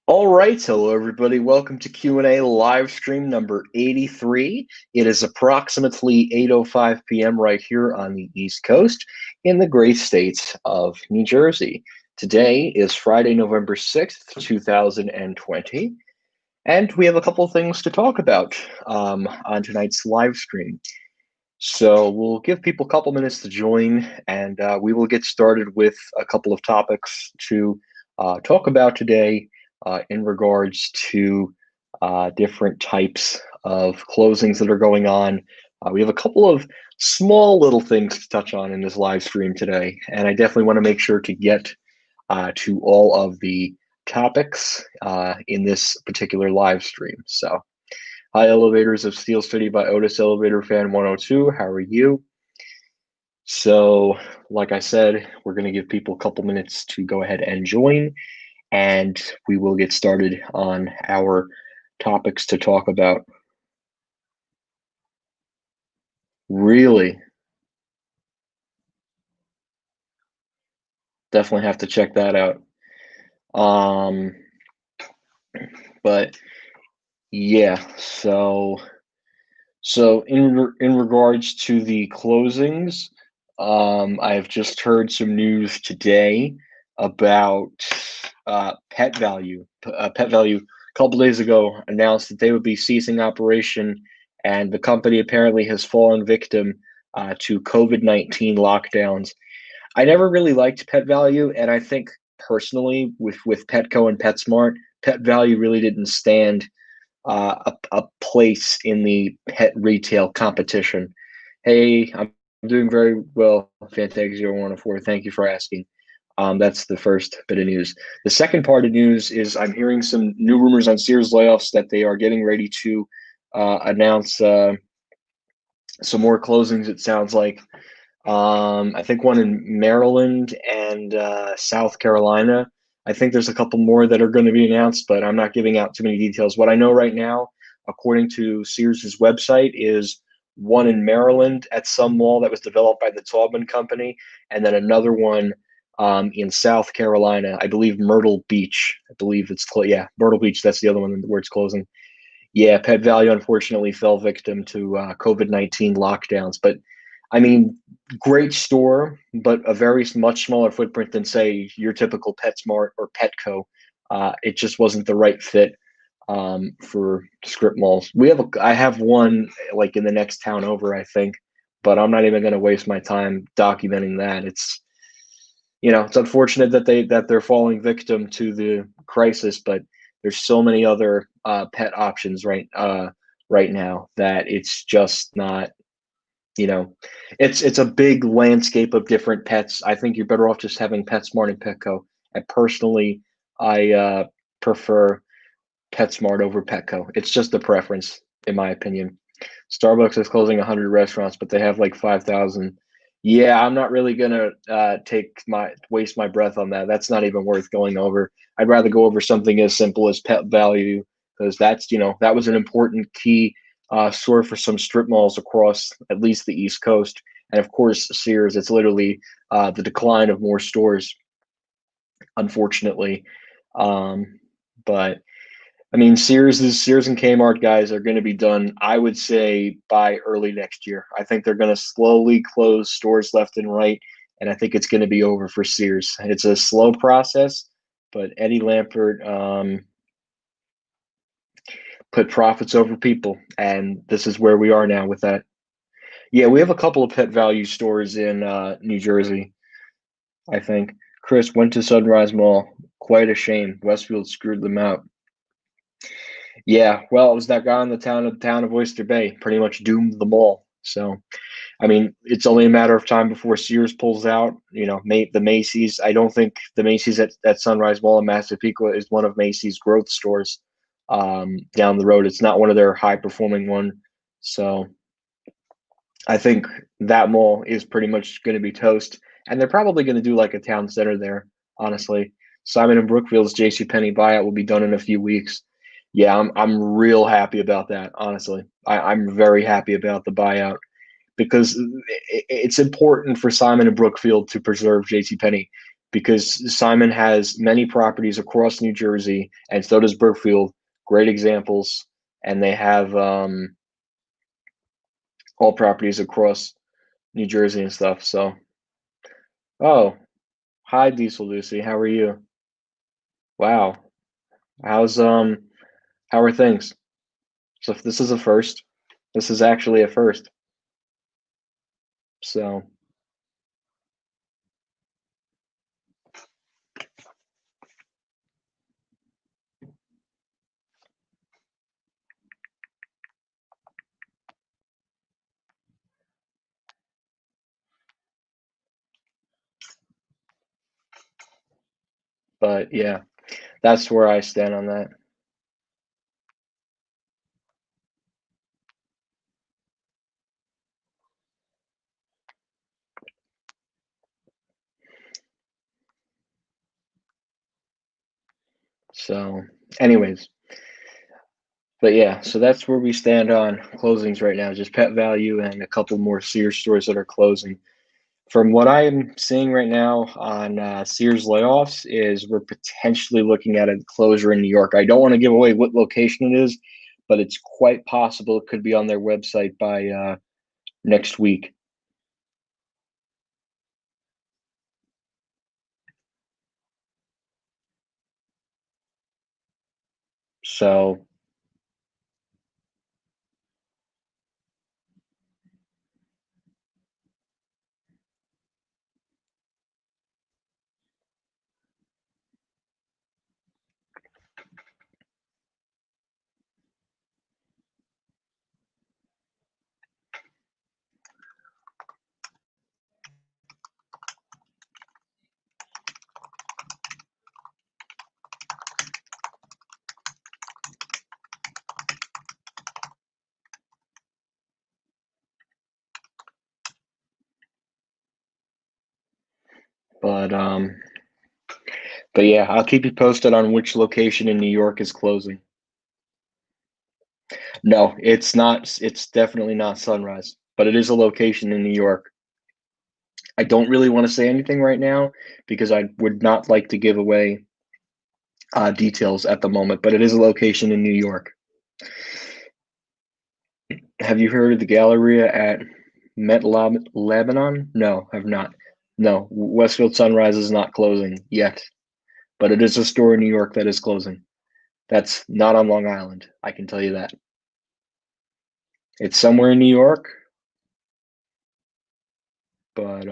All right, hello everybody. Welcome to Q&A live stream number 83. It is approximately 8:05 p.m. right here on the East Coast in the great state of New Jersey. Today is Friday, November 6th, 2020, and we have a couple things to talk about on tonight's live stream. So we'll give people a couple minutes to join, and we will get started with a couple of topics to talk about today in regards to different types of closings that are going on. We have a couple of small little things to touch on in this live stream today, and I definitely want to make sure to get to all of the topics in this particular live stream. So. Hi, Elevators of Steel City by Otis Elevator Fan 102. How are you? So, like I said, we're going to give people a couple minutes to go ahead and join, and we will get started on our topics to talk about. Really, definitely have to check that out. But yeah, so in regards to the closings, I've just heard some news today about Pet Value. Pet Value a couple days ago announced that they would be ceasing operation, and the company apparently has fallen victim to COVID-19 lockdowns. I never really liked Pet Value, and I think personally with Petco and PetSmart, Pet Value really didn't stand a place in the pet retail competition. Hey, I'm doing very well, Fantag0104. Thank you for asking. That's the first bit of news. The second part of news is I'm hearing some new rumors on Sears layoffs that they are getting ready to announce some more closings, it sounds like. I think one in Maryland and South Carolina. I think there's a couple more that are going to be announced, but I'm not giving out too many details. What I know right now, according to Sears's website, is one in Maryland at some mall that was developed by the Taubman Company, and then another one in South Carolina. I believe Myrtle Beach. I believe it's yeah, Myrtle Beach. That's the other one where it's closing. Yeah, Pet Value unfortunately fell victim to COVID-19 lockdowns, but I mean, great store, but a very much smaller footprint than say your typical PetSmart or Petco. It just wasn't the right fit for strip malls. I have one like in the next town over, I think, but I'm not even going to waste my time documenting that. It's unfortunate that they're falling victim to the crisis, but there's so many other pet options right now that it's just not you know it's a big landscape of different pets. I think you're better off just having PetSmart and Petco. And personally, I prefer PetSmart over Petco. It's just a preference, in my opinion. Starbucks is closing 100 restaurants, but they have like 5,000. Yeah, I'm not really gonna waste my breath on that. That's not even worth going over. I'd rather go over something as simple as Pet Value, because that was an important key store for some strip malls across at least the East Coast. And of course, Sears. It's literally the decline of more stores, unfortunately. But I mean, Sears and Kmart guys are going to be done, I would say, by early next year. I think they're going to slowly close stores left and right, and I think it's going to be over for Sears. It's a slow process, but Eddie Lampert put profits over people, and this is where we are now with that. Yeah, we have a couple of Pet Value stores in New Jersey, I think. Chris went to Sunrise Mall. Quite a shame. Westfield screwed them out. Yeah, well, it was that guy in the town of Oyster Bay, pretty much doomed them all. So, I mean, it's only a matter of time before Sears pulls out. The Macy's. I don't think the Macy's at Sunrise Mall in Massapequa is one of Macy's growth stores down the road. It's not one of their high performing one. So, I think that mall is pretty much going to be toast, and they're probably going to do like a town center there. Honestly, Simon and Brookfield's JCPenney buyout will be done in a few weeks. Yeah, I'm real happy about that. Honestly, I'm very happy about the buyout because it's important for Simon and Brookfield to preserve JCPenney. because Simon has many properties across New Jersey, and so does Brookfield. Great examples, and they have all properties across New Jersey and stuff. So, oh, hi, Diesel Lucy. How are you? Wow. How's how are things? So if this is a first. This is actually a first. So, but yeah, that's where I stand on that. So, anyways, but yeah, so that's where we stand on closings right now, just Pet Value and a couple more Sears stores that are closing. From what I am seeing right now on Sears layoffs, is we're potentially looking at a closure in New York. I don't want to give away what location it is, but it's quite possible it could be on their website by next week. So, but but yeah, I'll keep you posted on which location in New York is closing. No, it's not. It's definitely not Sunrise, but it is a location in New York. I don't really want to say anything right now because I would not like to give away details at the moment, but it is a location in New York. Have you heard of the Galleria at Met Lebanon? No, have not. No, Westfield Sunrise is not closing yet, but it is a store in New York that is closing. That's not on Long Island. I can tell you that. It's somewhere in New York, but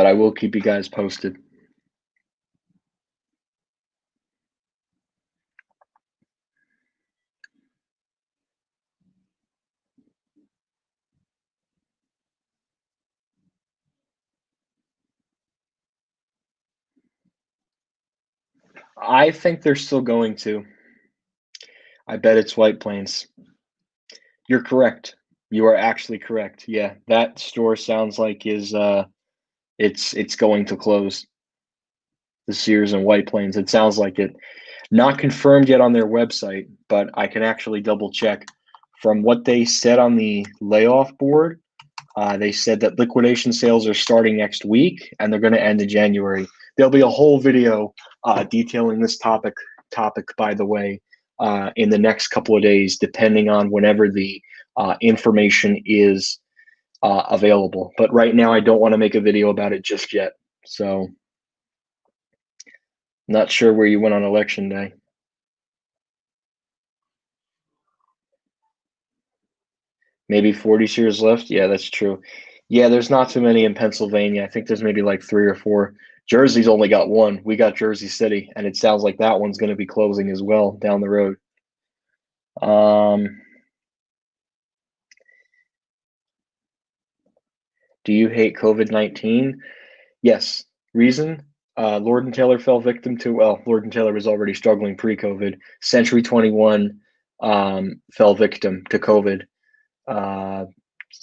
I will keep you guys posted. I think they're still going to. I bet it's White Plains. You're correct. You are actually correct. Yeah, that store sounds like is it's going to close. The Sears and White Plains. It sounds like it. Not confirmed yet on their website, but I can actually double check. From what they said on the layoff board, they said that liquidation sales are starting next week and they're going to end in January. There'll be a whole video detailing this topic, by the way, in the next couple of days, depending on whenever the information is available. But right now, I don't want to make a video about it just yet. So, not sure where you went on election day. Maybe 40 years left. Yeah, that's true. Yeah, there's not too many in Pennsylvania. I think there's maybe like three or four. Jersey's only got one. We got Jersey City, and it sounds like that one's going to be closing as well down the road. Do you hate COVID-19? Yes. Reason? Lord and Taylor fell victim to, well, Lord and Taylor was already struggling pre-COVID. Century 21 fell victim to COVID. Uh,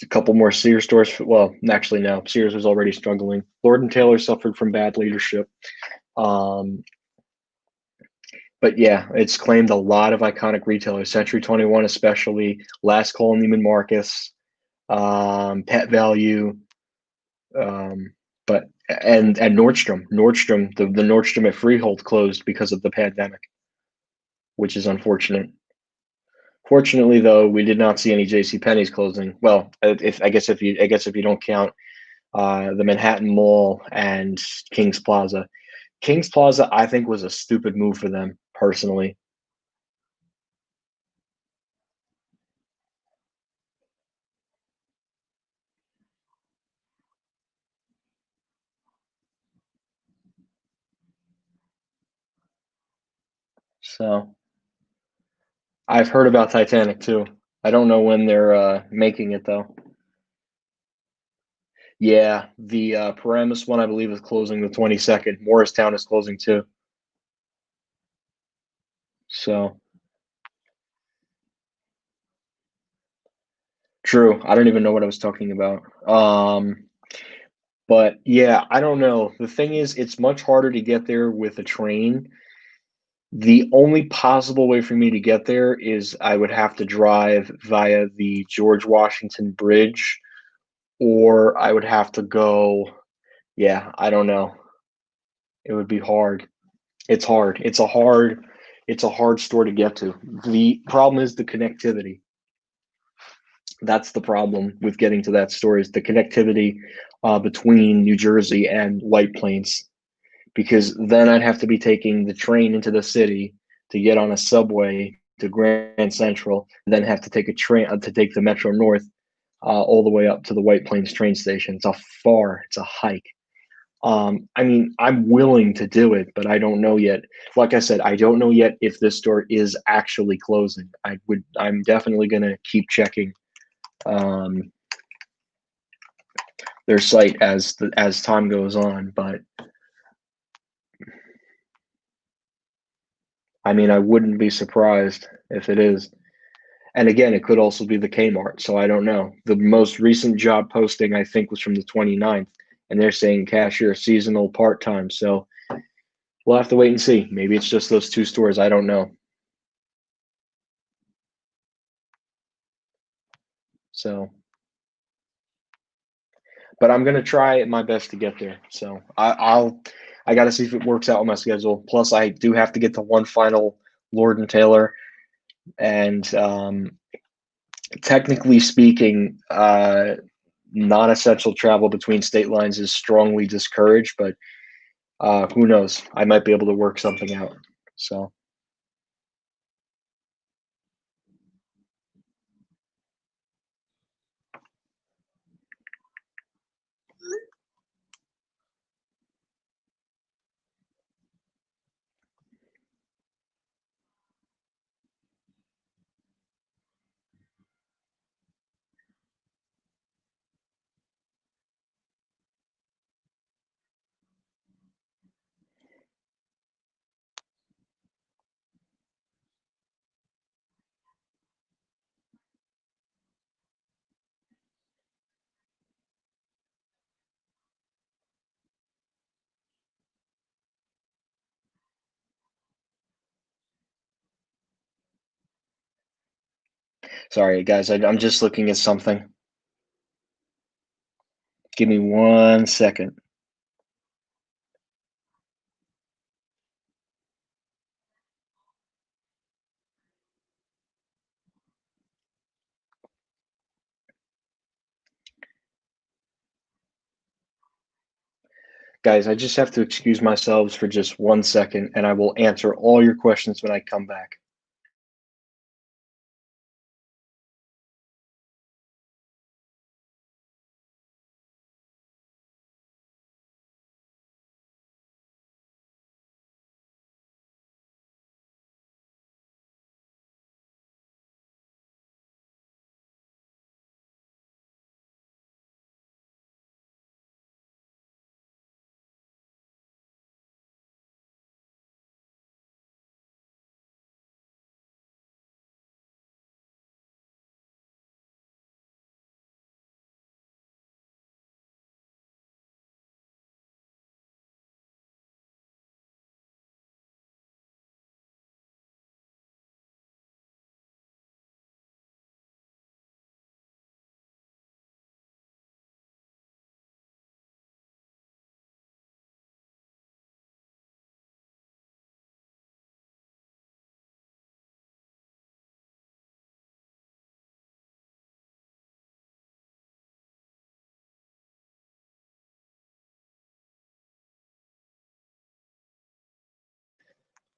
a couple more Sears stores. Well, actually, no. Sears was already struggling. Lord and Taylor suffered from bad leadership. Um, but yeah, it's claimed a lot of iconic retailers. Century 21, especially. Last Call, Neiman Marcus, Pet Value, um, but and Nordstrom, the Nordstrom at Freehold closed because of the pandemic, which is unfortunate. Fortunately, though, we did not see any J.C. Penney's closing. Well, if if you don't count the Manhattan Mall and Kings Plaza. Kings Plaza, I think, was a stupid move for them personally. So I've heard about Titanic too. I don't know when they're making it though. Yeah, the Paramus one I believe is closing the 22nd. Morristown is closing too. So true. I don't even know what I was talking about. But yeah, I don't know. The thing is, it's much harder to get there with a train. The only possible way for me to get there is I would have to drive via the George Washington Bridge, or I would have to go. Yeah, I don't know. It would be hard. It's hard. It's a hard store to get to. The problem is the connectivity. That's the problem with getting to that store is the connectivity between New Jersey and White Plains. Because then I'd have to be taking the train into the city to get on a subway to Grand Central, and then have to take a train to take the Metro North all the way up to the White Plains train station. It's a hike. I mean, I'm willing to do it, but I don't know yet. Like I said, I don't know yet if this store is actually closing. I'm definitely gonna keep checking um, their site as time goes on, but I mean, I wouldn't be surprised if it is. And again, it could also be the Kmart, so I don't know. The most recent job posting, I think, was from the 29th, and they're saying cashier, seasonal, part-time. So we'll have to wait and see. Maybe it's just those two stores. I don't know. So, but I'm gonna try my best to get there. So I got to see if it works out with my schedule. Plus, I do have to get to one final Lord and Taylor, and technically speaking, non-essential travel between state lines is strongly discouraged. But who knows? I might be able to work something out. So sorry, guys. I'm just looking at something. Give me 1 second. Guys, I just have to excuse myself for just 1 second, and I will answer all your questions when I come back.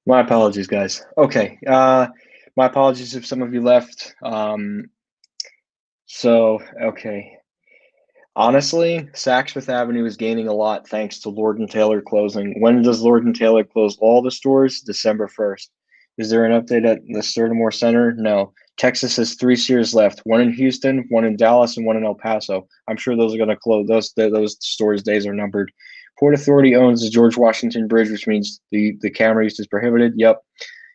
My apologies, guys. Okay. My apologies if some of you left. Okay. Honestly, Saks Fifth Avenue is gaining a lot thanks to Lord and Taylor closing. When does Lord and Taylor close all the stores? December 1st. Is there an update at the Sturdamore Center? No. Texas has 3 Sears left, one in Houston, one in Dallas, and one in El Paso. I'm sure those are going to close. Those stores' days are numbered. Port Authority owns the George Washington Bridge, which means the camera use is prohibited. Yep.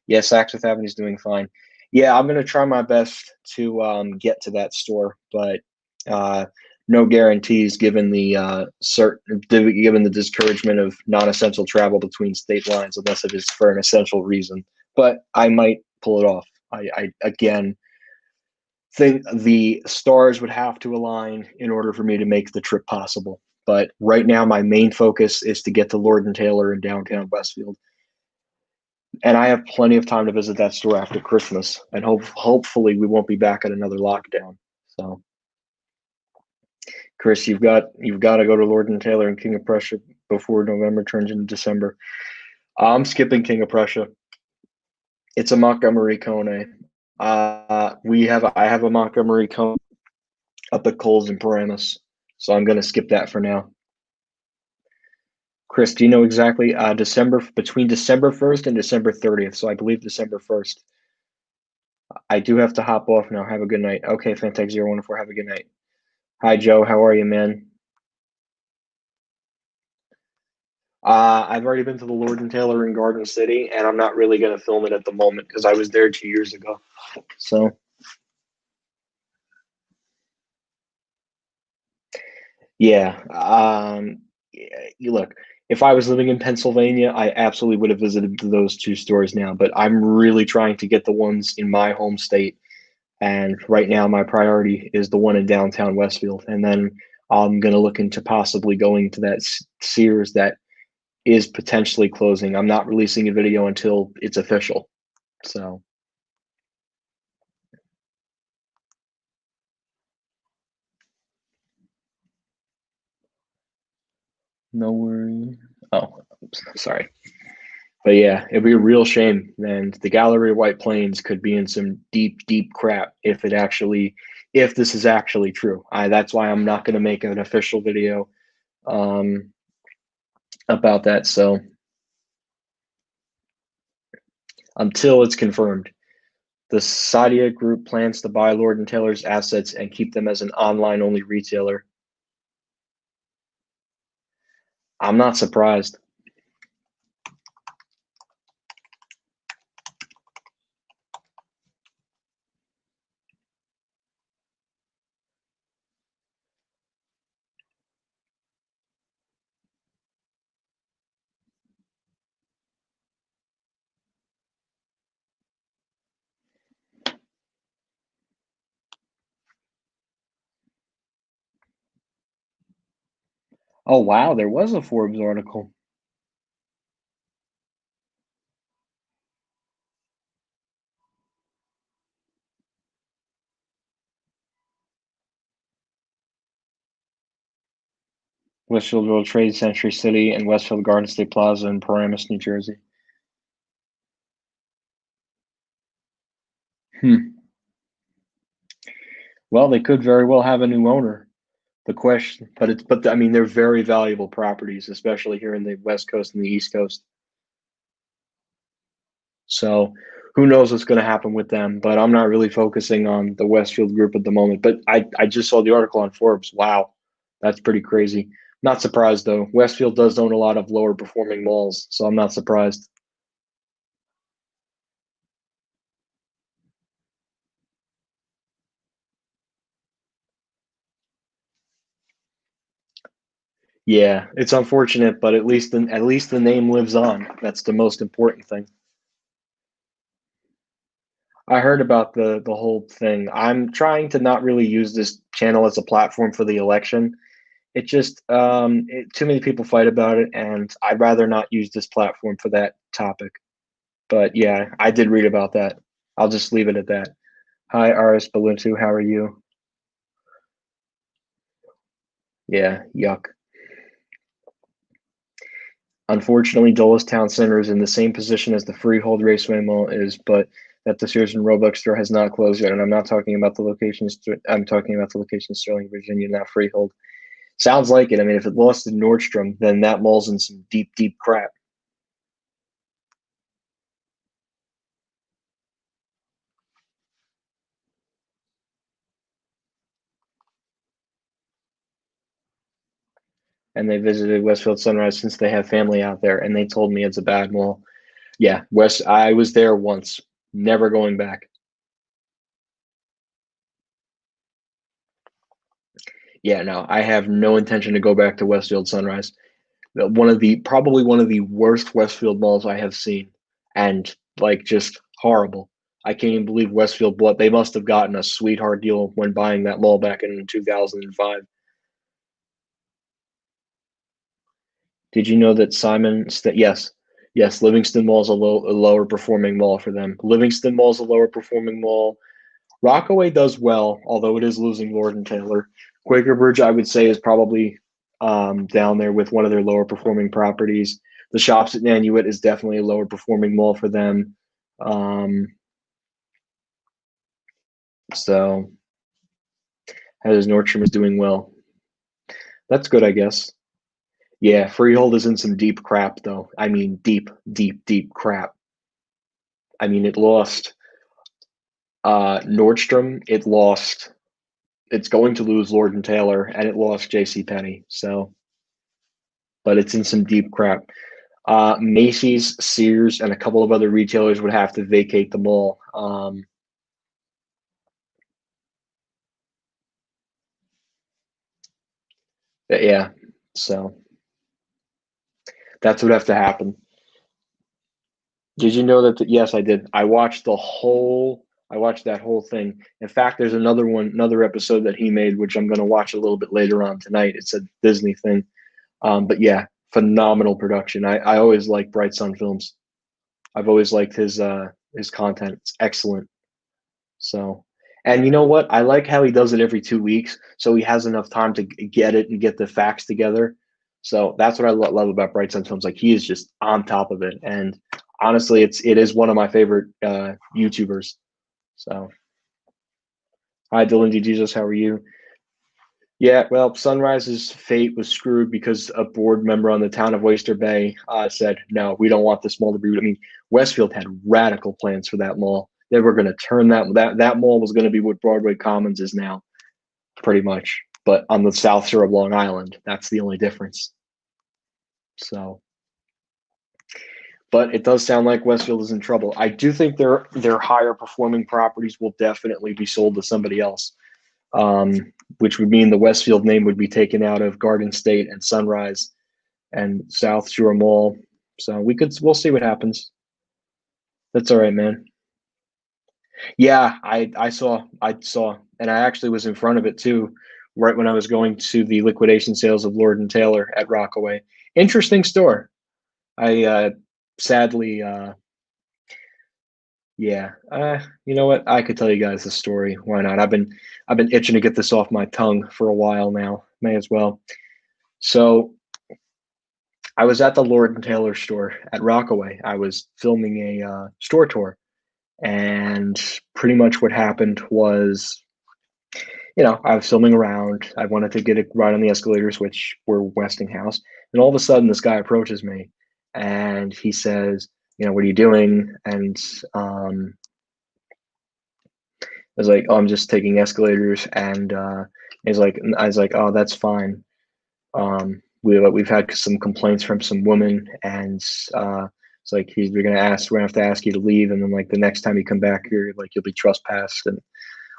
Yeah, Saks Fifth Avenue is doing fine. Yeah, I'm going to try my best to get to that store, but uh, no guarantees given the given the discouragement of non-essential travel between state lines unless it is for an essential reason. But I might pull it off. I again think the stars would have to align in order for me to make the trip possible. But right now, my main focus is to get to Lord and Taylor in downtown Westfield, and I have plenty of time to visit that store after Christmas, and hopefully we won't be back at another lockdown. So, Chris, you've got to go to Lord and Taylor and King of Prussia before November turns into December. I'm skipping King of Prussia. It's a Montgomery Kone. I have a Montgomery Kone up at Kohl's in Paramus, so I'm going to skip that for now. Chris, do you know exactly December between December 1st and December 30th? So I believe December 1st. I do have to hop off now. Have a good night. Okay, Fantech 014, have a good night. Hi, Joe. How are you, man? I've already been to the Lord and Taylor in Garden City, and I'm not really going to film it at the moment because I was there 2 years ago. So, yeah. You look, if I was living in Pennsylvania, I absolutely would have visited those two stores now, but I'm really trying to get the ones in my home state. And right now, my priority is the one in downtown Westfield. And then I'm going to look into possibly going to that Sears that is potentially closing. I'm not releasing a video until it's official. So, no worry. Oh, sorry. But yeah, it'd be a real shame. And the Gallery of White Plains could be in some deep, deep crap if this is actually true. That's why I'm not going to make an official video um, about that. So until it's confirmed, the Sadia Group plans to buy Lord and Taylor's assets and keep them as an online-only retailer. I'm not surprised. Oh wow, there was a Forbes article. Westfield World Trade Century City and Westfield Garden State Plaza in Paramus, New Jersey. Well, they could very well have a new owner. The question, but I mean, they're very valuable properties, especially here in the West Coast and the East Coast. So who knows what's going to happen with them? But I'm not really focusing on the Westfield group at the moment. But I just saw the article on Forbes. Wow, that's pretty crazy. Not surprised though. Westfield does own a lot of lower performing malls, so I'm not surprised. Yeah, it's unfortunate, but at least the name lives on. That's the most important thing. I heard about the whole thing. I'm trying to not really use this channel as a platform for the election. It just too many people fight about it, and I'd rather not use this platform for that topic. But yeah, I did read about that. I'll just leave it at that. Hi, RS Baluntu, how are you? Yeah, yuck. Unfortunately, Dulles Town Center is in the same position as the Freehold Raceway Mall is, but that the Sears and Roebuck store has not closed yet. And I'm not talking about the locations. I'm talking about the location in Sterling, Virginia, not Freehold. Sounds like it. I mean, if it lost to Nordstrom, then that mall's in some deep, deep crap. And they visited Westfield Sunrise since they have family out there, and they told me it's a bad mall. Yeah, West. I was there once, never going back. Yeah, no, I have no intention to go back to Westfield Sunrise. One of the probably one of the worst Westfield malls I have seen, and like just horrible. I can't even believe Westfield bought. They must have gotten a sweetheart deal when buying that mall back in 2005. Did you know that yes, yes, Livingston Mall is a lower performing mall for them. Livingston Mall is a lower performing mall. Rockaway does well, although it is losing Lord and Taylor. Quaker Bridge, I would say, is probably down there with one of their lower performing properties. The Shops at Nanuet is definitely a lower performing mall for them. Um, so, as Nordstrom is doing well, that's good, I guess. Yeah, Freehold is in some deep crap, though. I mean, deep, deep, deep crap. I mean, it lost Nordstrom. It lost. It's going to lose Lord and Taylor, and it lost J.C. Penney. So, but it's in some deep crap. Macy's, Sears, and a couple of other retailers would have to vacate the mall. Yeah, so that's what would have to happen. Did you know that? Yes, I did. I watched the whole. I watched that whole thing. In fact, there's another episode that he made, which I'm going to watch a little bit later on tonight. It's a Disney thing. But yeah, phenomenal production. I always like Bright Sun Films. I've always liked his content. It's excellent. So, and you know what? I like how he does it every 2 weeks, so he has enough time to get it and get the facts together. So that's what I love about Bright Sun Films. Like he is just on top of it, and honestly, it is one of my favorite YouTubers. So, hi Dylan D. Jesus, how are you? Yeah, well, Sunrise's fate was screwed because a board member on the town of Oyster Bay said, no, we don't want this mall to be. I mean, Westfield had radical plans for that mall. They were going to turn that mall was going to be what Broadway Commons is now, pretty much, but on the South Shore of Long Island. That's the only difference. So, but it does sound like Westfield is in trouble. I do think their higher performing properties will definitely be sold to somebody else. Which would mean the Westfield name would be taken out of Garden State and Sunrise and South Shore Mall. So we'll see what happens. That's all right, man. Yeah, I saw, and I actually was in front of it too, right when I was going to the liquidation sales of Lord and Taylor at Rockaway. Interesting store. I sadly, yeah, you know what? I could tell you guys the story. Why not? I've been itching to get this off my tongue for a while now. May as well. So I was at the Lord and Taylor store at Rockaway. I was filming a store tour, and pretty much what happened was, I was filming around. I wanted to get a ride on the escalators, which were Westinghouse, and all of a sudden, this guy approaches me, and he says, "What are you doing?" And I was like, "Oh, I'm just taking escalators." And I was like, "Oh, that's fine." We've had some complaints from some women, and it's like we're gonna have to ask you to leave, and then like the next time you come back here, like you'll be trespassed and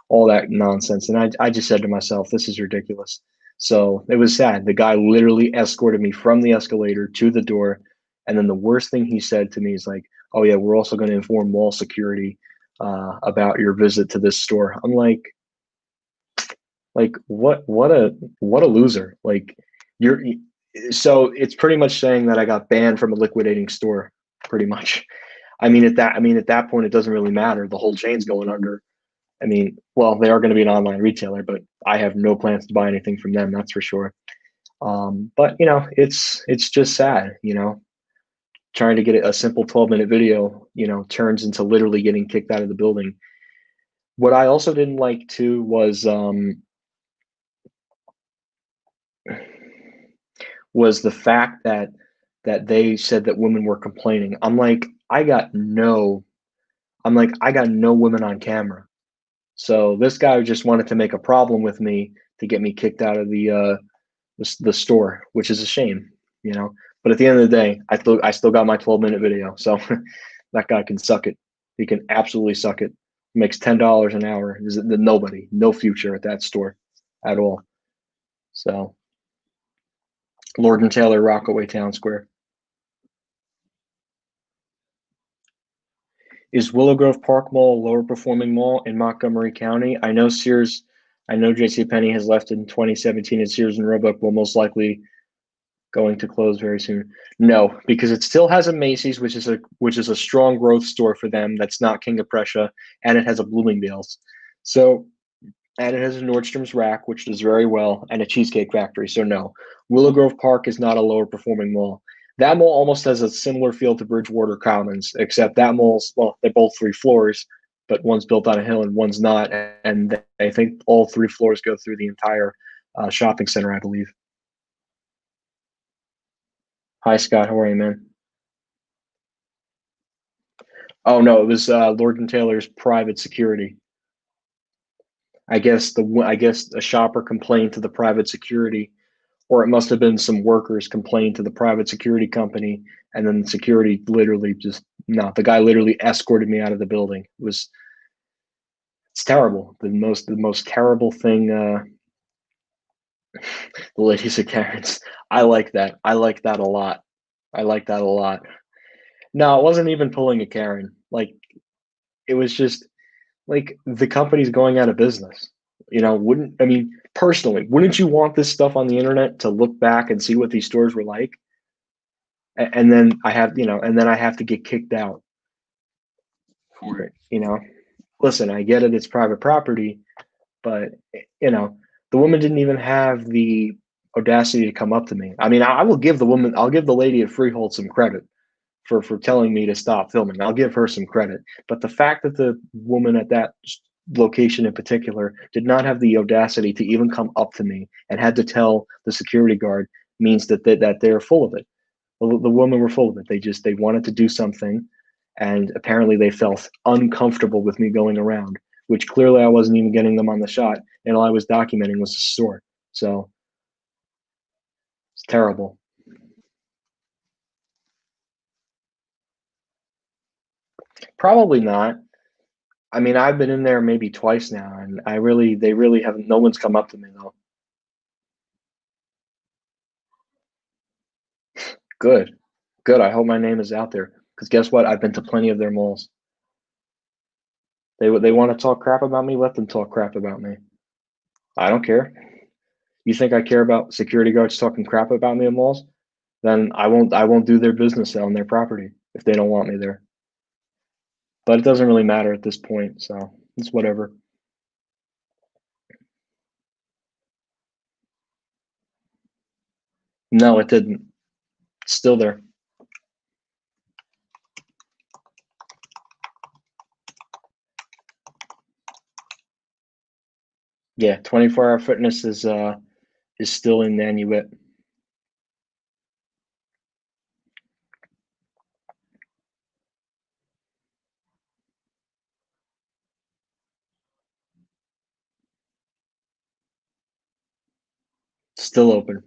all that nonsense. And I just said to myself, this is ridiculous. So it was sad. The guy literally escorted me from the escalator to the door, and then the worst thing he said to me is like, "Oh yeah, we're also going to inform mall security about your visit to this store." I'm like what a loser. Like you're so it's pretty much saying that I got banned from a liquidating store, pretty much. I mean at that point it doesn't really matter. The whole chain's going under. I mean, well, they are going to be an online retailer, but I have no plans to buy anything from them, that's for sure. But it's just sad. trying to get a simple 12-minute video, turns into literally getting kicked out of the building. What I also didn't like too was the fact that they said that women were complaining. I got no women on camera. So this guy just wanted to make a problem with me to get me kicked out of the store, which is a shame, you know. But at the end of the day, I still got my 12-minute video. So that guy can suck it. He can absolutely suck it. Makes $10 an hour. There's nobody, no future at that store at all. So Lord and Taylor, Rockaway Town Square. Is Willow Grove Park Mall a lower performing mall in Montgomery County? I know JCPenney has left in 2017, and Sears and Roebuck will most likely going to close very soon. No, because it still has a Macy's, which is a strong growth store for them. That's not King of Prussia, and it has a Bloomingdale's. So, and it has a Nordstrom's Rack, which does very well, and a Cheesecake Factory. So no, Willow Grove Park is not a lower performing mall. That mall almost has a similar feel to Bridgewater Commons, except that mall's, well, they're both 3 floors, but one's built on a hill and one's not. And I think all 3 floors go through the entire shopping center, I believe. Hi, Scott. How are you, man? Oh, no, it was Lord and Taylor's private security. I guess a shopper complained to the private security, or it must have been some workers complained to the private security company, and then security literally just no. The guy literally escorted me out of the building. It's terrible. The most terrible thing. The ladies are Karens. I like that. I like that a lot. I like that a lot. No, it wasn't even pulling a Karen. Like it was just like the company's going out of business. Personally, wouldn't you want this stuff on the internet to look back and see what these stores were like? And then I have to get kicked out for it. Listen, I get it, it's private property, but the woman didn't even have the audacity to come up to me. I mean, I'll give the lady at Freehold some credit for telling me to stop filming. I'll give her some credit. But the fact that the woman at that location in particular did not have the audacity to even come up to me and had to tell the security guard means that they're full of it. The women were full of it. They wanted to do something, and apparently they felt uncomfortable with me going around, which clearly I wasn't even getting them on the shot, and all I was documenting was the store. So it's terrible. Probably not. I mean, I've been in there maybe twice now, and they really haven't. No one's come up to me though. Good, good. I hope my name is out there because guess what? I've been to plenty of their malls. They want to talk crap about me. Let them talk crap about me. I don't care. You think I care about security guards talking crap about me in malls? Then I won't do their business on their property if they don't want me there. But it doesn't really matter at this point, so it's whatever. No, it didn't. It's still there. Yeah, 24-hour fitness is still in Nanuet. Still open,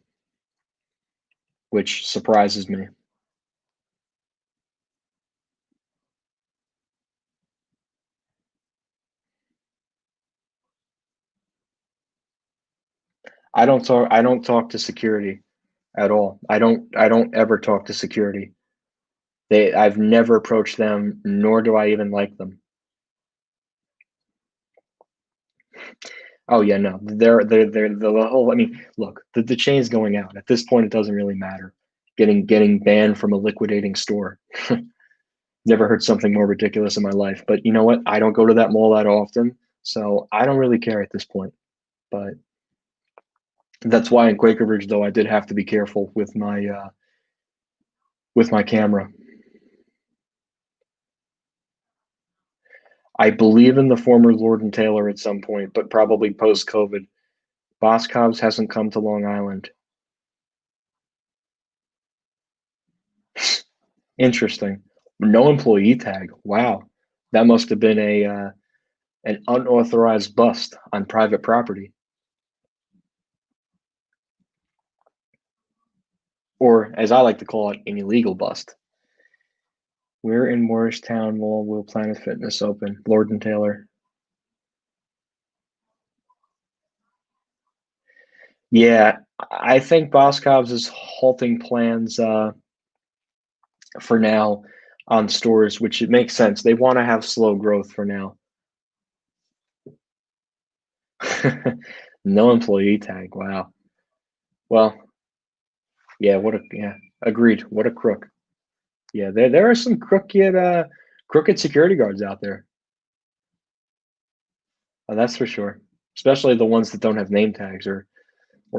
which surprises me. I don't talk to security at all. I don't ever talk to security. I've never approached them, nor do I even like them. Oh yeah, no. They're the whole I mean, look, the chain's going out. At this point it doesn't really matter. Getting banned from a liquidating store. Never heard something more ridiculous in my life. But you know what? I don't go to that mall that often, so I don't really care at this point. But that's why in Quaker Ridge, though, I did have to be careful with my camera. I believe in the former Lord and Taylor at some point, but probably post-COVID. Boscov's hasn't come to Long Island. Interesting. No employee tag. Wow. That must have been an unauthorized bust on private property. Or, as I like to call it, an illegal bust. Where in Morristown Mall will Planet Fitness open? Lord and Taylor. Yeah, I think Boscov's is halting plans for now on stores, which it makes sense. They want to have slow growth for now. No employee tag. Wow. Well, yeah, agreed. What a crook. Yeah, there are some crooked security guards out there. That's for sure. Especially the ones that don't have name tags or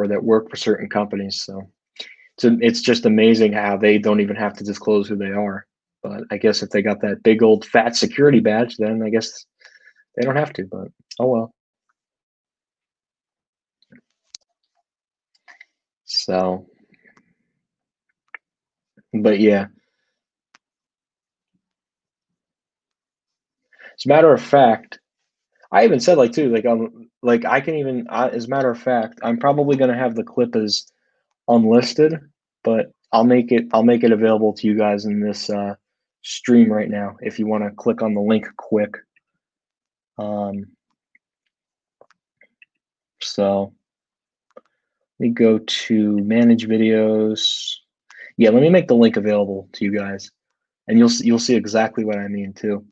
that work for certain companies. So it's just amazing how they don't even have to disclose who they are. But I guess if they got that big old fat security badge, then I guess they don't have to. But oh well. So, but yeah, as a matter of fact, I even said like too, like I can even, as a matter of fact, I'm probably gonna have the clip as unlisted, but I'll make it available to you guys in this stream right now if you want to click on the link quick. Um, so let me go to manage videos. Yeah, let me make the link available to you guys, and you'll see exactly what I mean too.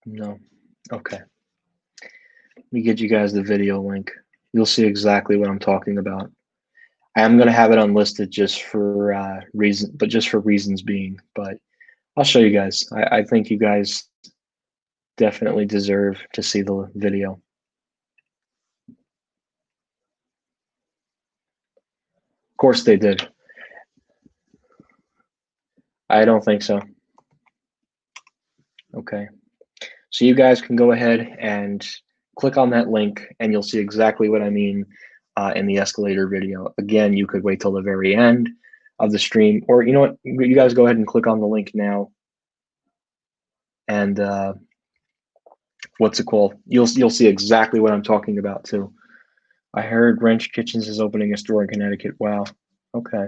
No, okay. Let me get you guys the video link. You'll see exactly what I'm talking about. I am gonna have it unlisted just for just for reasons being. But I'll show you guys. I think you guys definitely deserve to see the video. Of course they did. I don't think so. Okay. So you guys can go ahead and click on that link and you'll see exactly what I mean in the escalator video. Again, you could wait till the very end of the stream, or you know what, you guys go ahead and click on the link now and what's it called? You'll see exactly what I'm talking about too. I heard Wrench Kitchens is opening a store in Connecticut. Wow. Okay.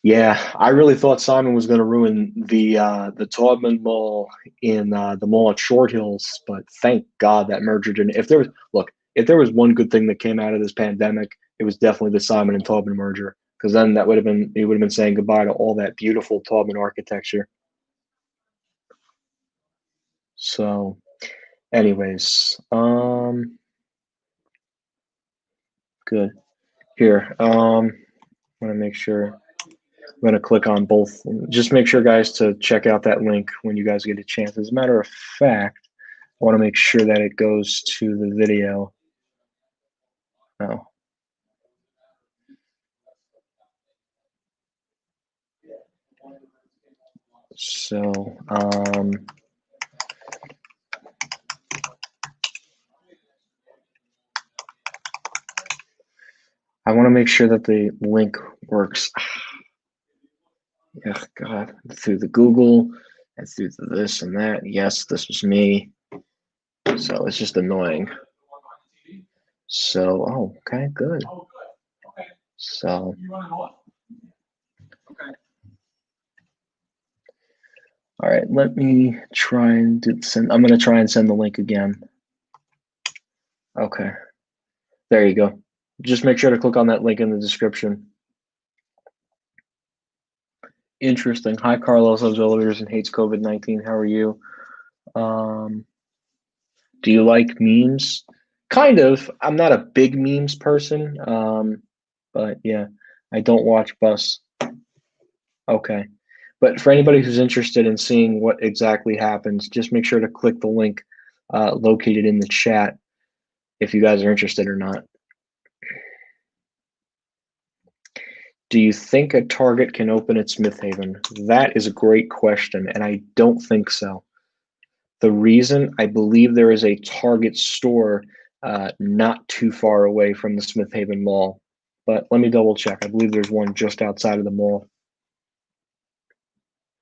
Yeah, I really thought Simon was going to ruin the Taubman Mall in the mall at Short Hills, but thank God that merger didn't. If there was one good thing that came out of this pandemic, it was definitely the Simon and Taubman merger, because then it would have been saying goodbye to all that beautiful Taubman architecture. So, anyways, good. Here, I want to make sure. I'm going to click on both. Just make sure, guys, to check out that link when you guys get a chance. As a matter of fact, I want to make sure that it goes to the video. Oh. So, I want to make sure that the link works. Ugh, God, through the Google and through the this and that. Yes, this was me. So it's just annoying. So, oh, okay, good. So, All right, let me try and send. I'm going to try and send the link again. Okay, there you go. Just make sure to click on that link in the description. Interesting. Hi, Carlos, loves elevators and hates COVID-19. How are you? Do you like memes? Kind of. I'm not a big memes person, but yeah, I don't watch Bus. Okay. But for anybody who's interested in seeing what exactly happens, just make sure to click the link located in the chat if you guys are interested or not. Do you think a Target can open at Smith Haven? That is a great question, and I don't think so. The reason, I believe there is a Target store not too far away from the Smith Haven Mall, but let me double check. I believe there's one just outside of the mall.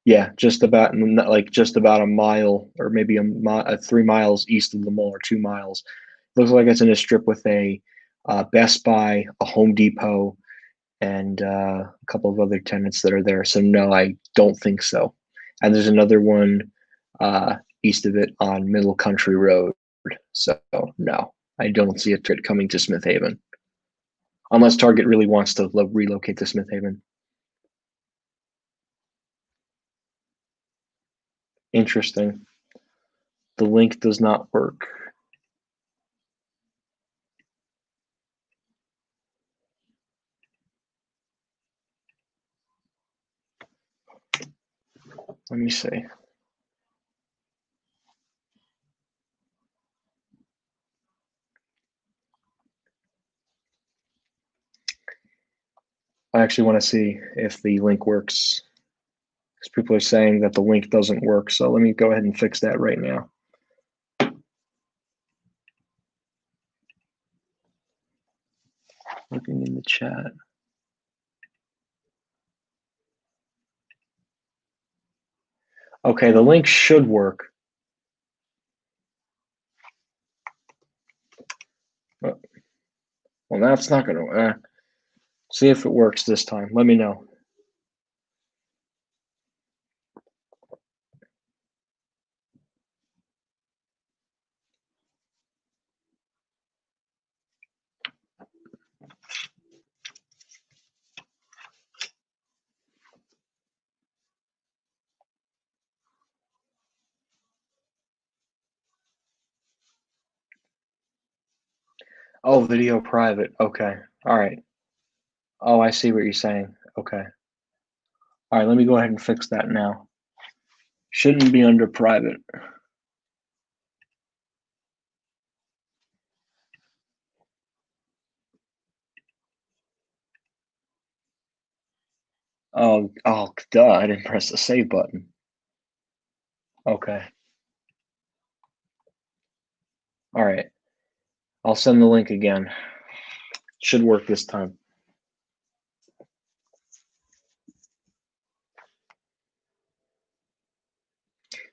Yeah, just about a mile or maybe 3 miles east of the mall or 2 miles. Looks like it's in a strip with a Best Buy, a Home Depot, and a couple of other tenants that are there. So no, I don't think so. And there's another one east of it on Middle Country Road. So no, I don't see a Target coming to Smith Haven, unless Target really wants to relocate to Smith Haven. Interesting. The link does not work. Let me see. I actually want to see if the link works, because people are saying that the link doesn't work. So let me go ahead and fix that right now. Looking in the chat. Okay, the link should work. Well, that's not going to see if it works this time. Let me know. Oh, video private. Okay. All right. Oh, I see what you're saying. Okay. All right, let me go ahead and fix that now. Shouldn't be under private. Oh, duh, I didn't press the save button. Okay. All right. I'll send the link again. Should work this time.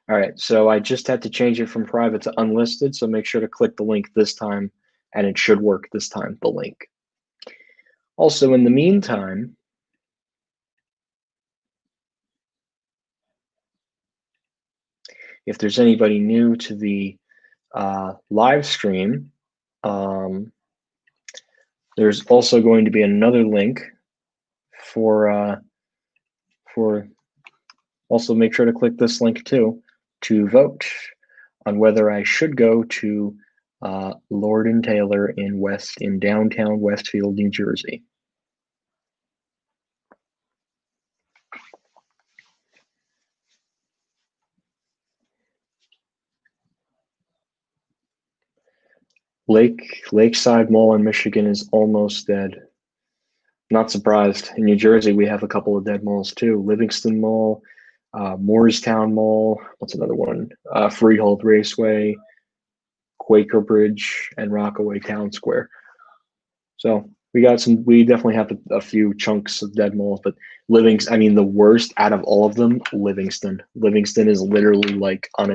All right, so I just had to change it from private to unlisted, so make sure to click the link this time, and it should work this time, the link. Also, in the meantime, if there's anybody new to the live stream, there's also going to be another link for also make sure to click this link too to vote on whether I should go to Lord and Taylor in downtown Westfield, New Jersey. Lakeside Mall in Michigan is almost dead. Not surprised. In New Jersey, we have a couple of dead malls too. Livingston Mall, Moorestown Mall. What's another one? Freehold Raceway, Quaker Bridge, and Rockaway Town Square. So we definitely have a few chunks of dead malls, but the worst out of all of them, Livingston. Livingston is literally like on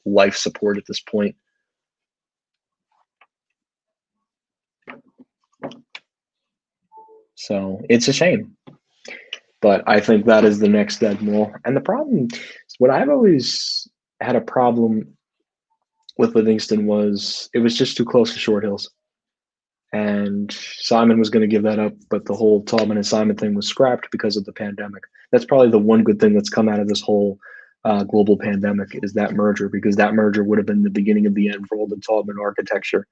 life support at this point. So it's a shame. But I think that is the next dead mall. And the problem, What I've always had a problem with Livingston was it was just too close to Short Hills. And Simon was going to give that up, but the whole Tallman and Simon thing was scrapped because of the pandemic. That's probably the one good thing that's come out of this whole global pandemic is that merger, because that merger would have been the beginning of the end for all the Tallman architecture.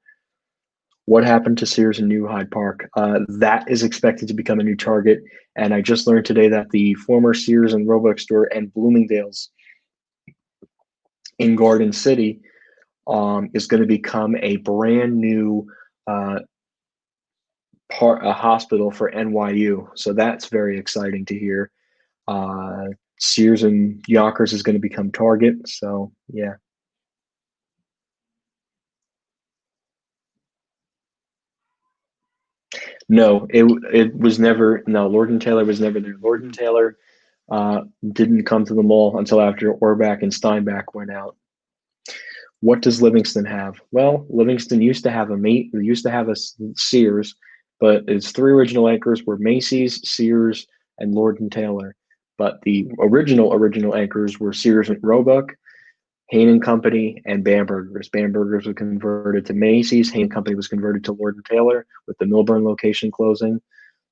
What happened to Sears and New Hyde Park? That is expected to become a new target. And I just learned today that the former Sears and Roebuck store and Bloomingdale's in Garden City is going to become a brand new uh, a hospital for NYU. So that's very exciting to hear. Sears and Yonkers is going to become Target. So yeah. No, it was never. No, Lord and Taylor was never there. Lord and Taylor didn't come to the mall until after Orbach and Steinbach went out. What does Livingston have? Well, Livingston used to have used to have a Sears, but its three original anchors were Macy's, Sears, and Lord and Taylor. But the original anchors were Sears and Roebuck, Hain and Company, and Bamberger's. Bamberger's was converted to Macy's. Hain and Company was converted to Lord and Taylor with the Milburn location closing.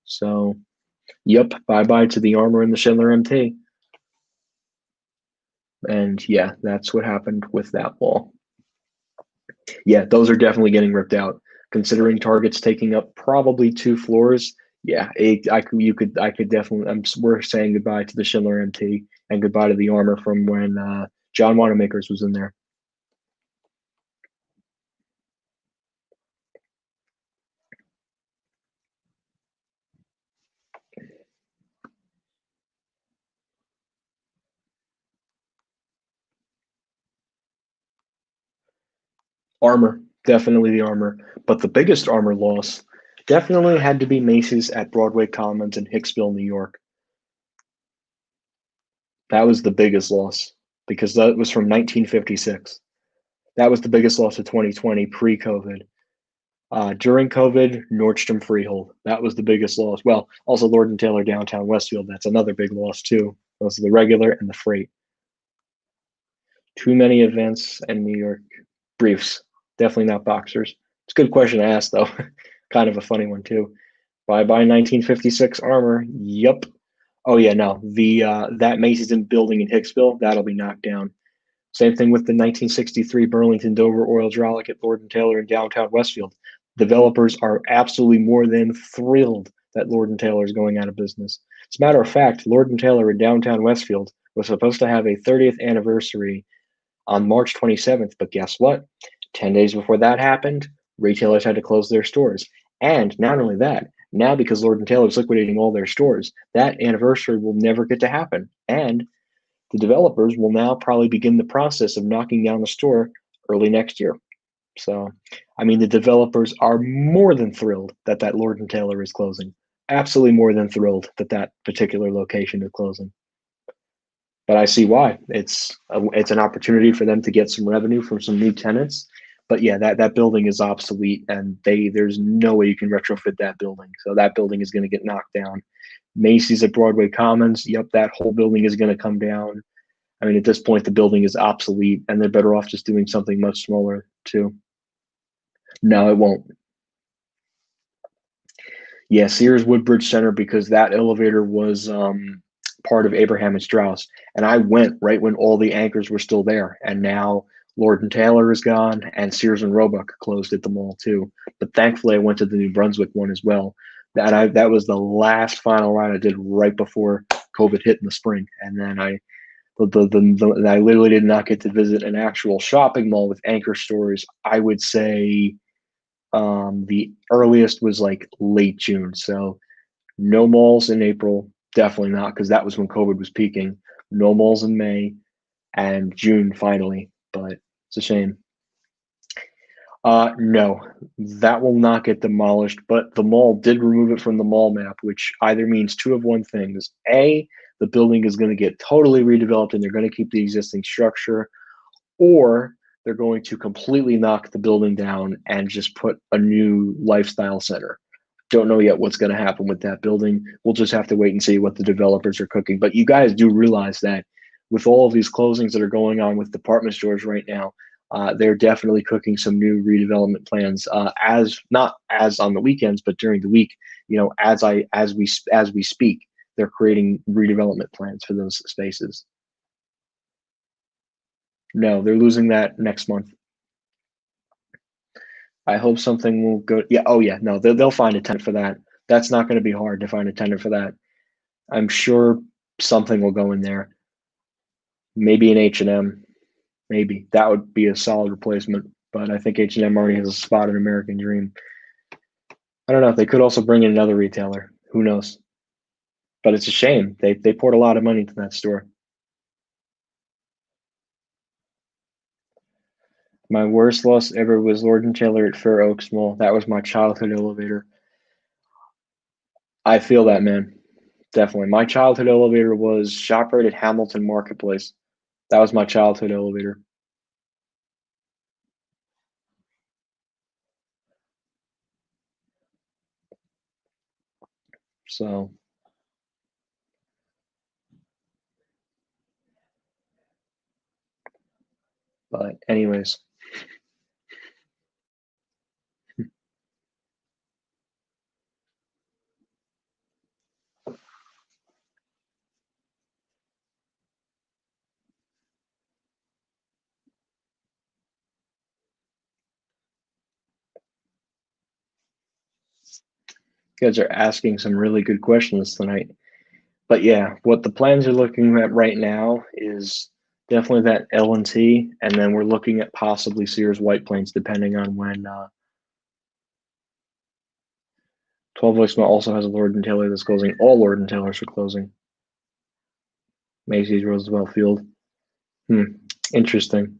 So, yep, bye bye to the Armour and the Schindler MT. And yeah, that's what happened with that wall. Yeah, those are definitely getting ripped out. Considering Target's taking up probably 2 floors, yeah, I could definitely. We're saying goodbye to the Schindler MT and goodbye to the Armour from when John Wanamaker's was in there. Armour, definitely the Armour, but the biggest Armour loss definitely had to be Macy's at Broadway Commons in Hicksville, New York. That was the biggest loss because that was from 1956. That was the biggest loss of 2020 pre-COVID. During COVID, Nordstrom Freehold. That was the biggest loss. Well, also Lord and Taylor downtown Westfield. That's another big loss too. Those are the regular and the freight. Too many events in New York. Briefs. Definitely not boxers. It's a good question to ask though. Kind of a funny one too. Bye bye 1956 Armour. Yup. Oh yeah, no. The that Macy's in building in Hicksville, that'll be knocked down. Same thing with the 1963 Burlington Dover Oil Hydraulic at Lord and Taylor in downtown Westfield. Developers are absolutely more than thrilled that Lord and Taylor is going out of business. As a matter of fact, Lord and Taylor in downtown Westfield was supposed to have a 30th anniversary on March 27th, but guess what? 10 days before that happened, retailers had to close their stores. And not only that, now because Lord and Taylor is liquidating all their stores, that anniversary will never get to happen. And the developers will now probably begin the process of knocking down the store early next year. So, I mean, the developers are more than thrilled that that Lord and Taylor is closing. Absolutely more than thrilled that that particular location is closing. But I see why. It's an opportunity for them to get some revenue from some new tenants. But yeah, that building is obsolete, and there's no way you can retrofit that building. So that building is going to get knocked down. Macy's at Broadway Commons. Yep, that whole building is going to come down. I mean, at this point, the building is obsolete, and they're better off just doing something much smaller too. No, it won't. Yeah, Sears Woodbridge Center, because that elevator was part of Abraham and Strauss, and I went right when all the anchors were still there, and now Lord and Taylor is gone, and Sears and Roebuck closed at the mall too. But thankfully, I went to the New Brunswick one as well. That was the last final ride I did right before COVID hit in the spring, and then I literally did not get to visit an actual shopping mall with anchor stores. I would say the earliest was like late June. So no malls in April, definitely not, because that was when COVID was peaking. No malls in May and June finally, but it's a shame. No, that will not get demolished, but the mall did remove it from the mall map, which either means two of one things. A, the building is going to get totally redeveloped and they're going to keep the existing structure, or they're going to completely knock the building down and just put a new lifestyle center. Don't know yet what's going to happen with that building. We'll just have to wait and see what the developers are cooking. But you guys do realize that with all of these closings that are going on with department stores right now, they're definitely cooking some new redevelopment plans, as not as on the weekends, but during the week. As we speak, they're creating redevelopment plans for those spaces. No, they're losing that next month. I hope something will go. Yeah. Oh, yeah. No, they'll find a tenant for that. That's not going to be hard to find a tenant for that. I'm sure something will go in there. Maybe an H&M. Maybe that would be a solid replacement. But I think H&M already has a spot in American Dream. I don't know. They could also bring in another retailer. Who knows? But it's a shame. They poured a lot of money into that store. My worst loss ever was Lord and Taylor at Fair Oaks Mall. That was my childhood elevator. I feel that, man. Definitely. My childhood elevator was ShopRite at Hamilton Marketplace. That was my childhood elevator. So, but anyways, you guys are asking some really good questions tonight. But yeah, what the plans are looking at right now is definitely that L&T, and then we're looking at possibly Sears White Plains, depending on when 12 Voicemail also has a Lord and Taylor that's closing. All Lord and Taylors are closing. Macy's, Roosevelt Field. Interesting.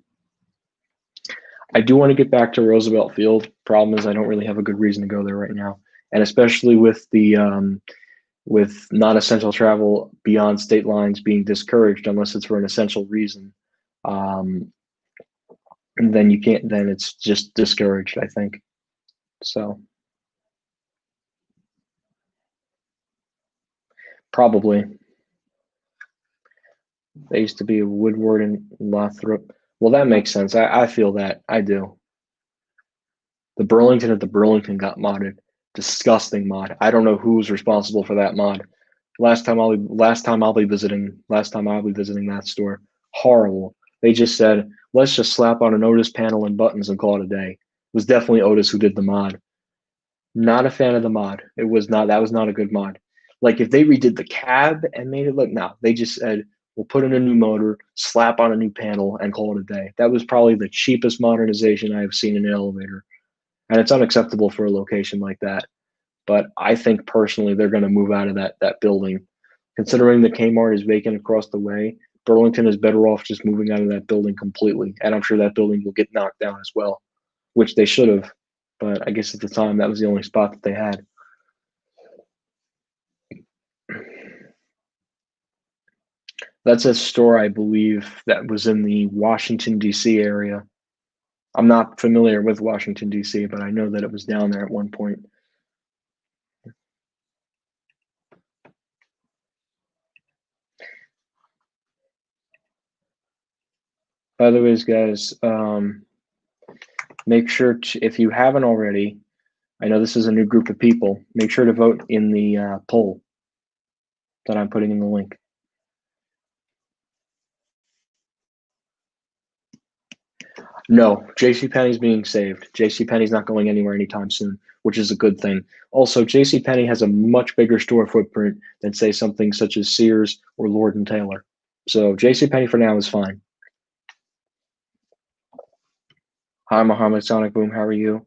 I do want to get back to Roosevelt Field. Problem is, I don't really have a good reason to go there right now, and especially with the with non-essential travel beyond state lines being discouraged unless it's for an essential reason. Um, and then you can't. Then it's just discouraged, I think. So probably they used to be a Woodward and Lothrop. Well, that makes sense. I feel that. I do. The Burlington at the Burlington got modded. Disgusting mod. I don't know who's responsible for that mod. Last time I'll be visiting that store. Horrible. They just said, let's just slap on an Otis panel and buttons and call it a day. It was definitely Otis who did the mod. Not a fan of the mod. That was not a good mod. Like if they redid the cab and made it look, no, they just said, we'll put in a new motor, slap on a new panel, and call it a day. That was probably the cheapest modernization I have seen in an elevator. And it's unacceptable for a location like that. But I think personally they're going to move out of that building. Considering the Kmart is vacant across the way, Burlington is better off just moving out of that building completely. And I'm sure that building will get knocked down as well, which they should have. But I guess at the time that was the only spot that they had. That's a store I believe that was in the Washington D.C. area. I'm not familiar with Washington D.C., but I know that it was down there at one point. By the way, guys, make sure to, if you haven't already, I know this is a new group of people, make sure to vote in the poll that I'm putting in the link. No, JCPenney's being saved. JCPenney's not going anywhere anytime soon, which is a good thing. Also, JCPenney has a much bigger store footprint than, say, something such as Sears or Lord and Taylor. So JCPenney for now is fine. Hi, Mohammed Sonic Boom. How are you?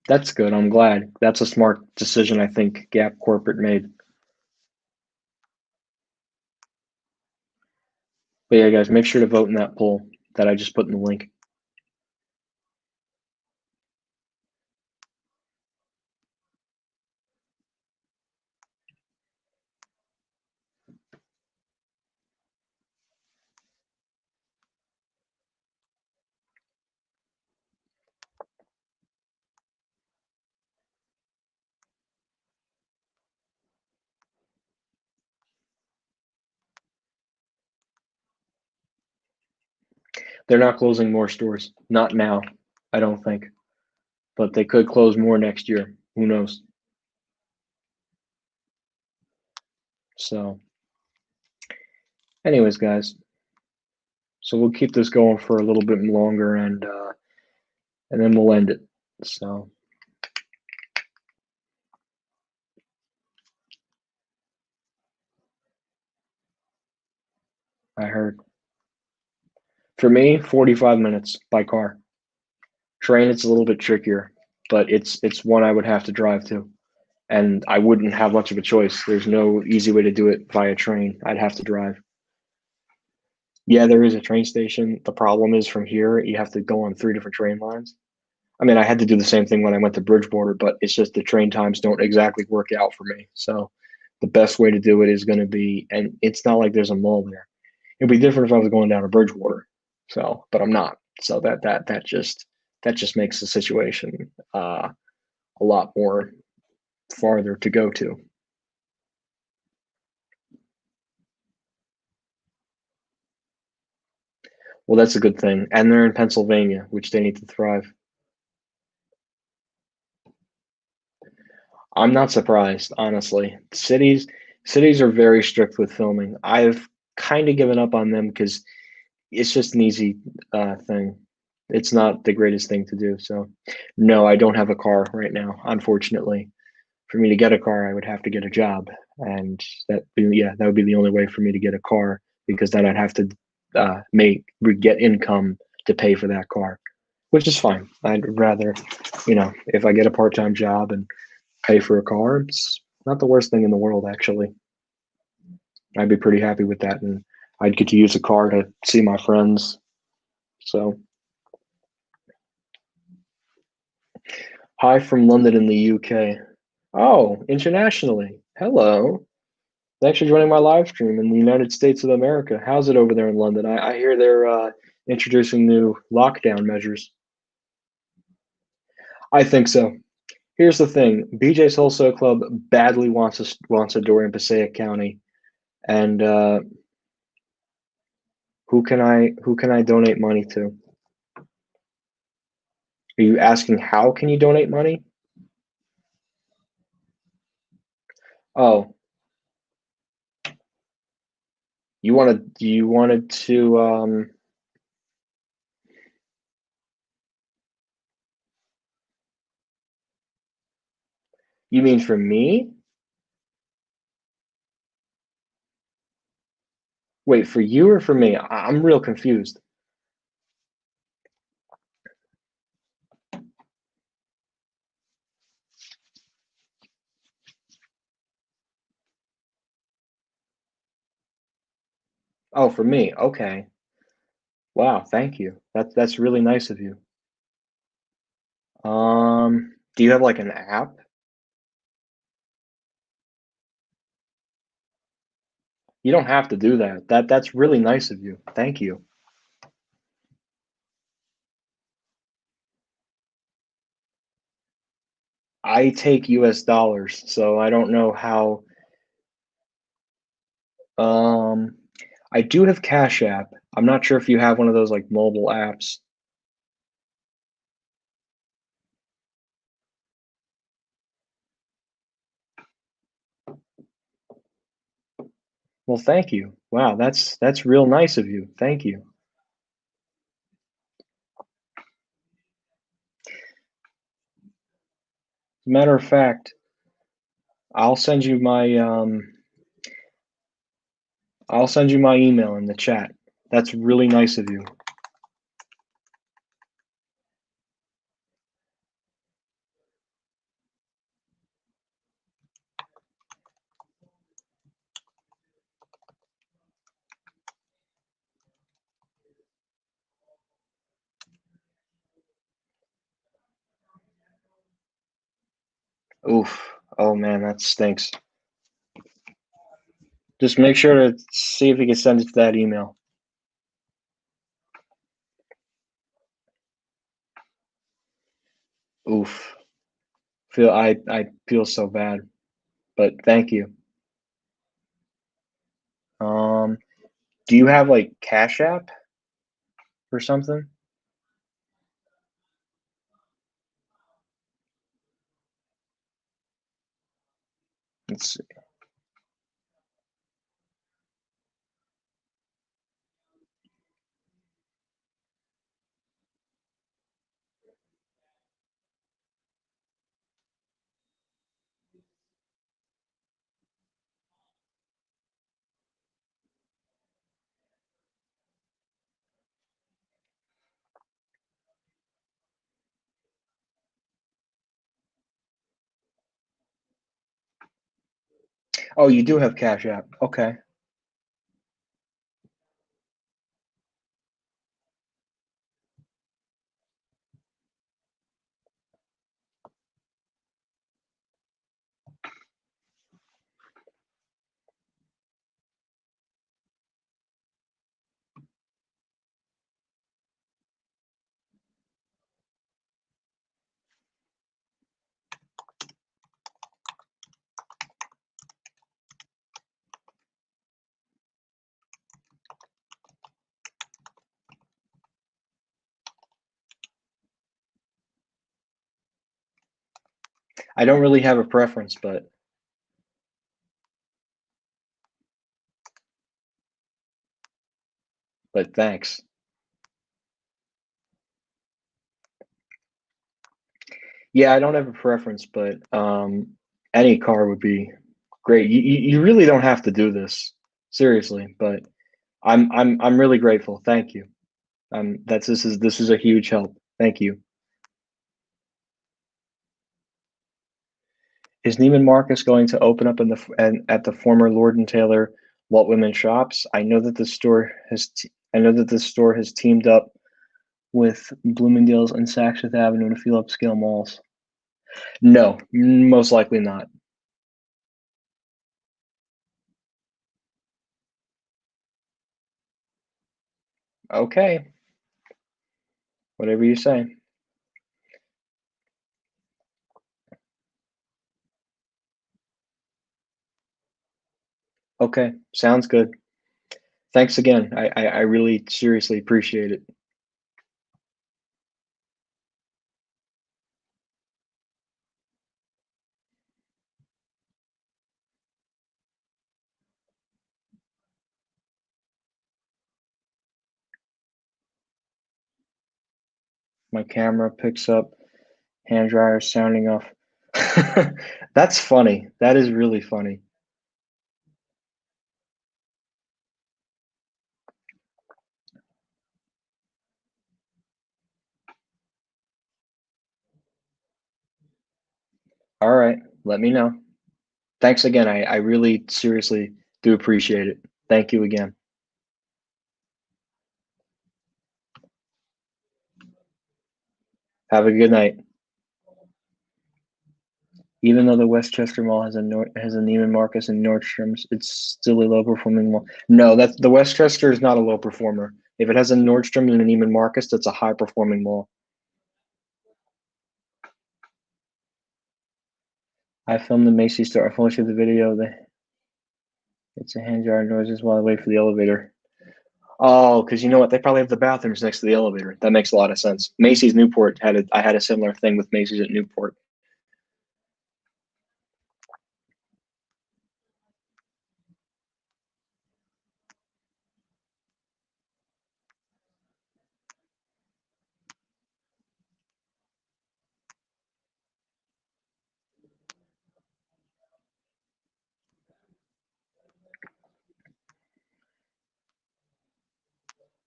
That's good. I'm glad. That's a smart decision I think Gap Corporate made. But yeah, guys, make sure to vote in that poll that I just put in the link. They're not closing more stores. Not now, I don't think. But they could close more next year. Who knows? So, anyways, guys. So we'll keep this going for a little bit longer, and then we'll end it. So. I heard. For me, 45 minutes by car. Train, it's a little bit trickier, but it's one I would have to drive to, and I wouldn't have much of a choice. There's no easy way to do it via train. I'd have to drive. Yeah, there is a train station. The problem is from here, you have to go on 3 different train lines. I mean, I had to do the same thing when I went to Bridgewater, but it's just the train times don't exactly work out for me. So the best way to do it is going to be, and it's not like there's a mall there. It'd be different if I was going down to Bridgewater. So, but I'm not. So that just makes the situation a lot more farther to go to. Well, that's a good thing, and they're in Pennsylvania, which they need to thrive. I'm not surprised, honestly. Cities are very strict with filming. I've kind of given up on them because it's just an easy thing. It's not the greatest thing to do. So, no, I don't have a car right now, unfortunately. For me to get a car, I would have to get a job, and that would be the only way for me to get a car because then I'd have to get income to pay for that car, which is fine. I'd rather, if I get a part-time job and pay for a car, it's not the worst thing in the world, actually. I'd be pretty happy with that, and I'd get to use a car to see my friends. So, hi from London in the UK. Oh, internationally. Hello. Thanks for joining my live stream in the United States of America. How's it over there in London? I hear they're introducing new lockdown measures. I think so. Here's the thing: BJ's Wholesale Club badly wants a door in Passaic County, and who can I donate money to? Are you asking how can you donate money? Oh, you wanted to you mean for me? Wait, for you or for me? I'm real confused. Oh, for me. Okay. Wow, thank you. That's really nice of you. Do you have like an app? You don't have to do that. That's really nice of you. Thank you. I take US dollars, so I don't know how um I do have Cash App. I'm not sure if you have one of those like mobile apps. Well, thank you. Wow, that's real nice of you. Thank you. Matter of fact, I'll send you my I'll send you my email in the chat. That's really nice of you. Oof. Oh man, that stinks. Just make sure to see if you can send it to that email. Oof. I feel so bad, but thank you. Um, do you have like Cash App? or something. Let's see. Oh, you do have Cash App. Okay. I don't really have a preference, but thanks. Yeah, I don't have a preference, but any car would be great. You really don't have to do this, seriously, but I'm really grateful. Thank you. This is a huge help. Thank you. Is Neiman Marcus going to open up at the former Lord and Taylor Walt Women shops? I know that the store has teamed up with Bloomingdale's and Saks Fifth Avenue to feel upscale malls. No, most likely not. Okay, whatever you say. Okay, sounds good. Thanks again. I really seriously appreciate it. My camera picks up hand dryer sounding off. That's funny. That is really funny. All right, let me know. Thanks again. I really seriously do appreciate it. Thank you again. Have a good night. Even though the Westchester Mall has a Neiman Marcus and Nordstrom's, it's still a low performing mall. No, that's the Westchester is not a low performer. If it has a Nordstrom and a Neiman Marcus, that's a high performing mall. I filmed the Macy's store. I finished the video. It's a hand jar noises while I wait for the elevator. Oh, because you know what? They probably have the bathrooms next to the elevator. That makes a lot of sense. Macy's Newport I had a similar thing with Macy's at Newport.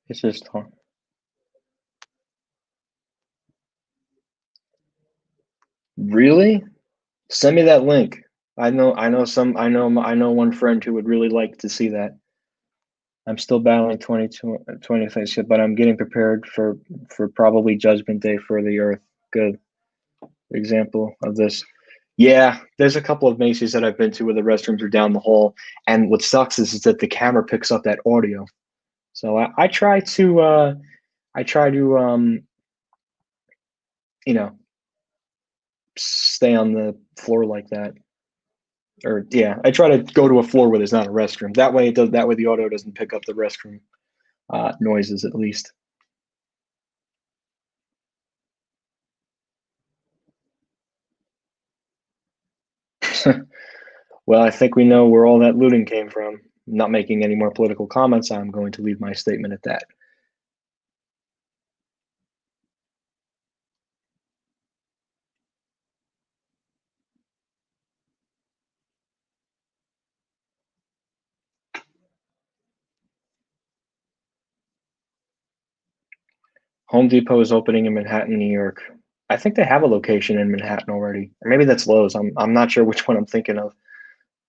It's just really. Send me that link. I know one friend who would really like to see that. I'm still battling 20 but I'm getting prepared for probably Judgment Day for the Earth. Good example of this. Yeah, there's a couple of Macy's that I've been to where the restrooms are down the hall, and what sucks is that the camera picks up that audio. So I try to you know stay on the floor like that. Or yeah, I try to go to a floor where there's not a restroom. That way the audio doesn't pick up the restroom noises at least. Well, I think we know where all that looting came from. Not making any more political comments, I'm going to leave my statement at that. Home Depot is opening in Manhattan, New York. I think they have a location in Manhattan already, or maybe that's Lowe's. I'm not sure which one I'm thinking of,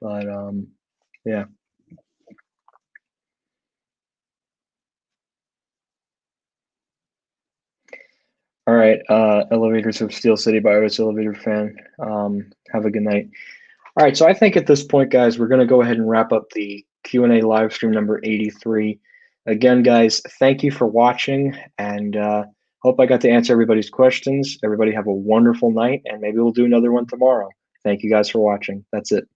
but yeah. All right, Elevators of Steel City by Otis Elevator Fan. Have a good night. All right, so I think at this point, guys, we're going to go ahead and wrap up the Q&A live stream number 83. Again, guys, thank you for watching, and hope I got to answer everybody's questions. Everybody have a wonderful night, and maybe we'll do another one tomorrow. Thank you guys for watching. That's it.